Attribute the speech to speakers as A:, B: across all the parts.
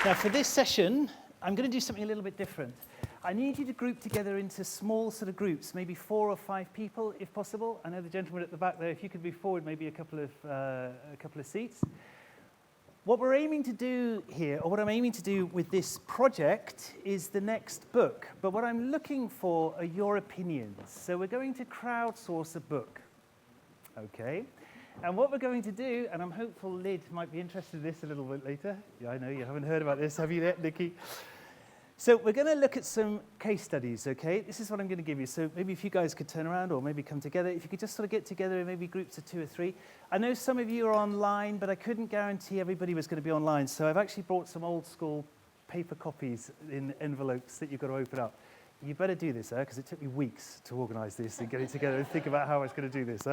A: Now, for this session, I'm going to do something a little bit different. I need you to group together into small sort of groups, maybe 4 or 5 people, if possible. I know the gentleman at the back there, if you could move forward maybe a couple of seats. What we're aiming to do here, or what I'm aiming to do with this project, is the next book. But what I'm looking for are your opinions. So we're going to crowdsource a book. Okay? And what we're going to do, and I'm hopeful Lyd might be interested in this a little bit later. Yeah, I know you haven't heard about this, have you yet, Nikki? So we're going to look at some case studies, okay? This is what I'm going to give you. So maybe if you guys could turn around or maybe come together. If you could just sort of get together in maybe groups of 2 or 3. I know some of you are online, but I couldn't guarantee everybody was going to be online. So I've actually brought some old school paper copies in envelopes that you've got to open up. You better do this, because it took me weeks to organise this and get it together and think about how I was going to do this.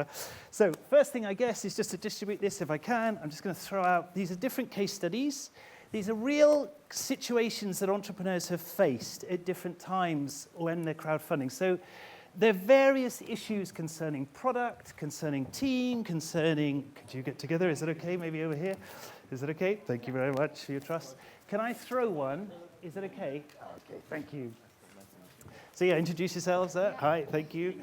A: So first thing, I guess, is just to distribute this if I can. I'm just going to throw out, these are different case studies. These are real situations that entrepreneurs have faced at different times when they're crowdfunding. So there are various issues concerning product, concerning team, concerning... Could you get together? Is it okay? Maybe over here? Is it okay? Thank you very much for your trust. Can I throw one? Is it okay? Okay, thank you. So yeah, introduce yourselves there. Hi, thank you.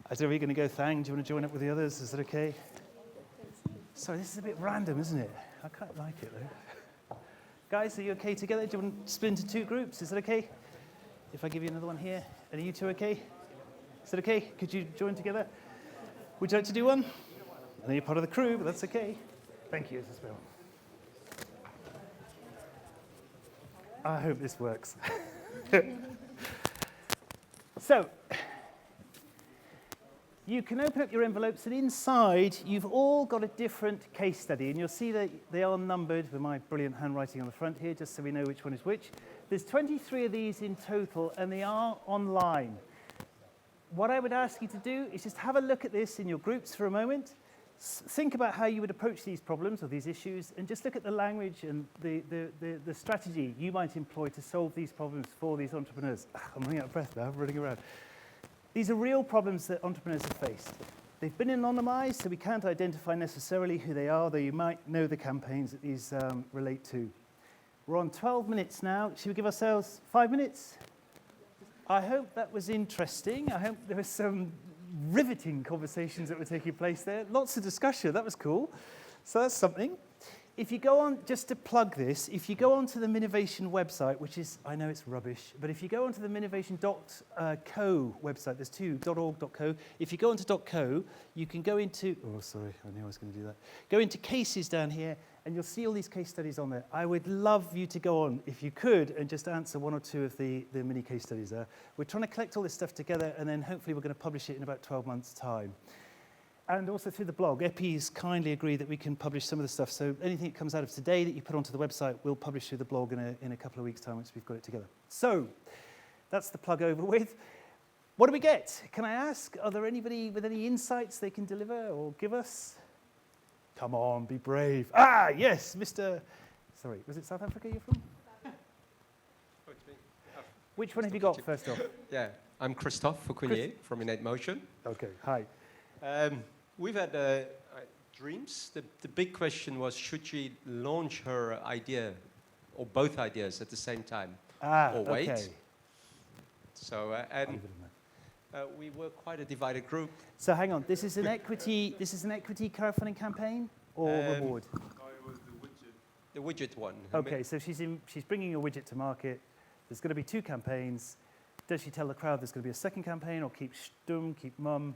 A: I don't know if you're going to go Thang. Do you want to join up with the others? Is that okay? Sorry, this is a bit random, isn't it? I quite like it, though. Guys, are you okay together? Do you want to split into 2 groups? Is that okay? If I give you another one here. And are you 2 okay? Is that okay? Could you join together? Would you like to do one? I know you're part of the crew, but that's okay. Thank you, Isabel. I hope this works. So, you can open up your envelopes, and inside you've all got a different case study, and you'll see that they are numbered with my brilliant handwriting on the front here, just so we know which one is which. There's 23 of these in total, and they are online. What I would ask you to do is just have a look at this in your groups for a moment. Think about how you would approach these problems or these issues, and just look at the language and the strategy you might employ to solve these problems for these entrepreneurs. I'm running out of breath now, I'm running around. These are real problems that entrepreneurs have faced. They've been anonymized, so we can't identify necessarily who they are, though you might know the campaigns that these relate to. We're on 12 minutes now. Should we give ourselves 5 minutes? I hope that was interesting. I hope there was some riveting conversations that were taking place there. Lots of discussion. That was cool. So that's something. If you go on, just to plug this, if you go onto the Minivation website, which is, I know it's rubbish, but if you go onto the minivation.co website, there's 2, .org.co. If you go onto .co, you can go into, oh, sorry, I knew I was going to do that. Go into cases down here, and you'll see all these case studies on there. I would love you to go on, if you could, and just answer 1 or 2 of the mini case studies there. We're trying to collect all this stuff together, and then hopefully we're going to publish it in about 12 months' time. And also through the blog. EPI's kindly agreed that we can publish some of the stuff. So anything that comes out of today that you put onto the website, we'll publish through the blog in a couple of weeks' time once we've got it together. So that's the plug over with. What do we get? Can I ask, are there anybody with any insights they can deliver or give us? Come on, be brave. Ah, yes, Mr. Sorry, was it South Africa you're from?
B: Oh, it's me. Oh,
A: Which one have you got, first off?
B: Yeah, I'm Christophe Fauconnier from Innate Motion.
A: Okay, hi.
B: We've had dreams. The big question was, should she launch her idea, or both ideas at the same time, or wait? Okay. So, we were quite a divided group.
A: So hang on, this is an equity crowdfunding campaign or reward?
C: No, it was the widget.
B: The widget one.
A: Okay, so she's bringing a widget to market. There's going to be 2 campaigns. Does she tell the crowd there's going to be a second campaign, or keep stum, keep mum,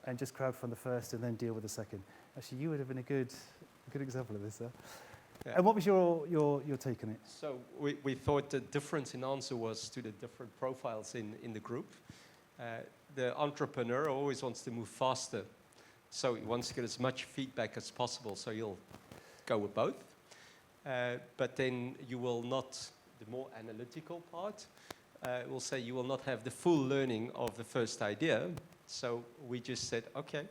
A: and just crowdfund the first and then deal with the second? Actually, you would have been a good example of this, huh? Yeah. And what was your take on it?
B: So we thought the difference in answer was to the different profiles in the group. The entrepreneur always wants to move faster, so he wants to get as much feedback as possible, so you'll go with both. But then you will not, the more analytical part, will say you will not have the full learning of the first idea. So we just said, okay,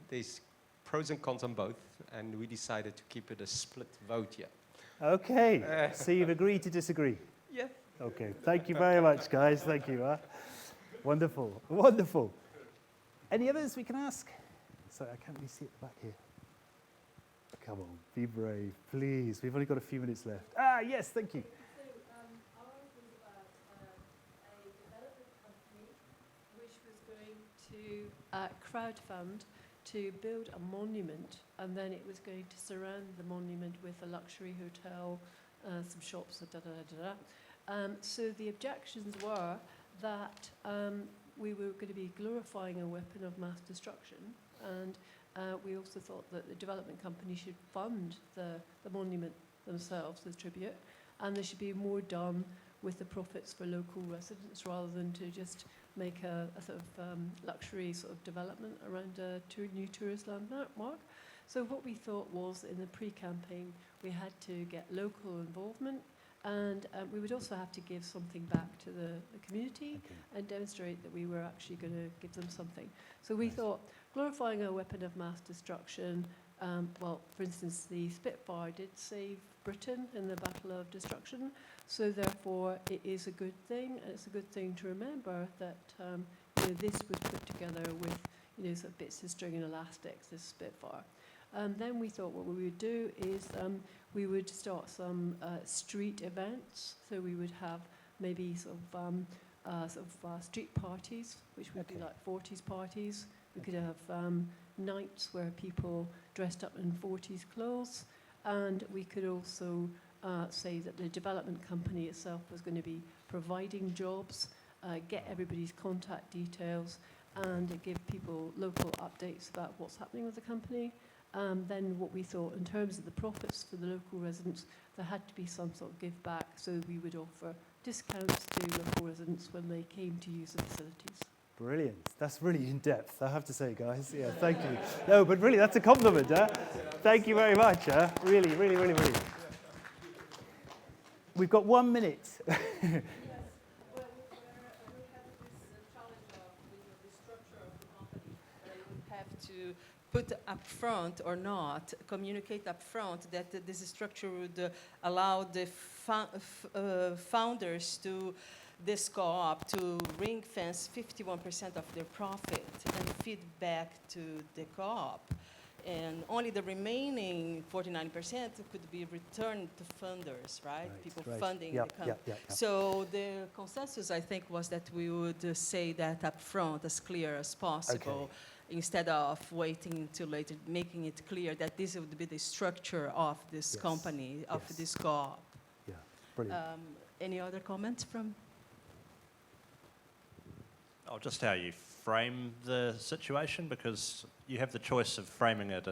B: there's pros and cons on both, and we decided to keep it a split vote here.
A: Okay, so you've agreed to disagree?
B: Yeah.
A: Okay, thank you very much, guys. Thank you. Wonderful, wonderful. Any others we can ask? Sorry, I can't really see at the back here. come on, be brave, please. We've only got a few minutes left. Ah, yes, thank you.
D: So ours was about a development company which was going to crowdfund to build a monument, and then it was going to surround the monument with a luxury hotel, some shops, so the objections were that we were going to be glorifying a weapon of mass destruction, and we also thought that the development company should fund the monument themselves, the tribute, and there should be more done with the profits for local residents rather than to just make a sort of luxury sort of development around a new tourist landmark. So what we thought was, in the pre-campaign, we had to get local involvement, and we would also have to give something back to the community and demonstrate that we were actually going to give them something. So we thought glorifying a weapon of mass destruction, well, for instance, the Spitfire did save Britain in the Battle of Destruction, so therefore it is a good thing, and it's a good thing to remember that this was put together with sort of bits of string and elastics, this Spitfire. Then we thought what we would do is we would start some street events. So we would have maybe sort of street parties, which would be like 40s parties. We could have nights where people dressed up in 40s clothes, and we could also say that the development company itself was going to be providing jobs, get everybody's contact details, and give people local updates about what's happening with the company. Then what we thought, in terms of the profits for the local residents, there had to be some sort of give back, so we would offer discounts to local residents when they came to use the facilities.
A: Brilliant. That's really in-depth, I have to say, guys. Yeah, thank you. No, but really, that's a compliment, huh? Thank you very much, huh? Really, really, really, really. We've got 1 minute.
D: Yes. Well, we had this challenge of the structure of the company. We would have to put up front or not, communicate up front that this structure would allow the founders to this co-op to ring fence 51% of their profit and feed back to the co-op. And only the remaining 49% could be returned to funders, right? People funding the company. So the consensus, I think, was that we would say that up front, as clear as possible, instead of waiting until later, making it clear that this would be the structure of this company, of this co-op.
A: Yeah, brilliant.
D: Any other comments from?
E: Oh, just how you frame the situation, because you have the choice of framing it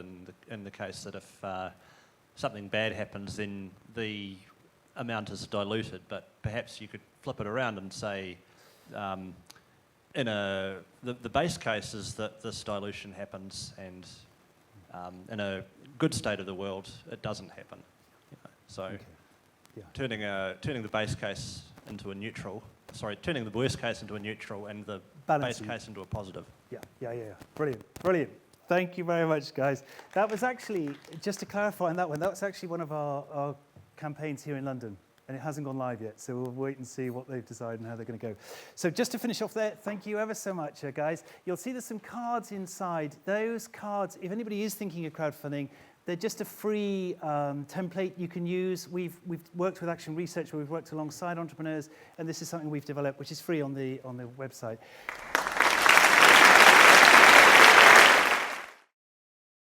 E: in the case that if something bad happens, then the amount is diluted. But perhaps you could flip it around and say, the base case is that this dilution happens, and in a good state of the world, it doesn't happen. So turning the base case into a neutral. Turning the worst case into a neutral and the base case into a positive.
A: Yeah. Brilliant. Thank you very much, guys. That was actually, just to clarify on that one, that was actually one of our campaigns here in London, and it hasn't gone live yet, so we'll wait and see what they've decided and how they're going to go. So just to finish off there, thank you ever so much, guys. You'll see there's some cards inside. Those cards, if anybody is thinking of crowdfunding, they're just a free template you can use. We've worked with Action Research, where we've worked alongside entrepreneurs, and this is something we've developed, which is free on the website.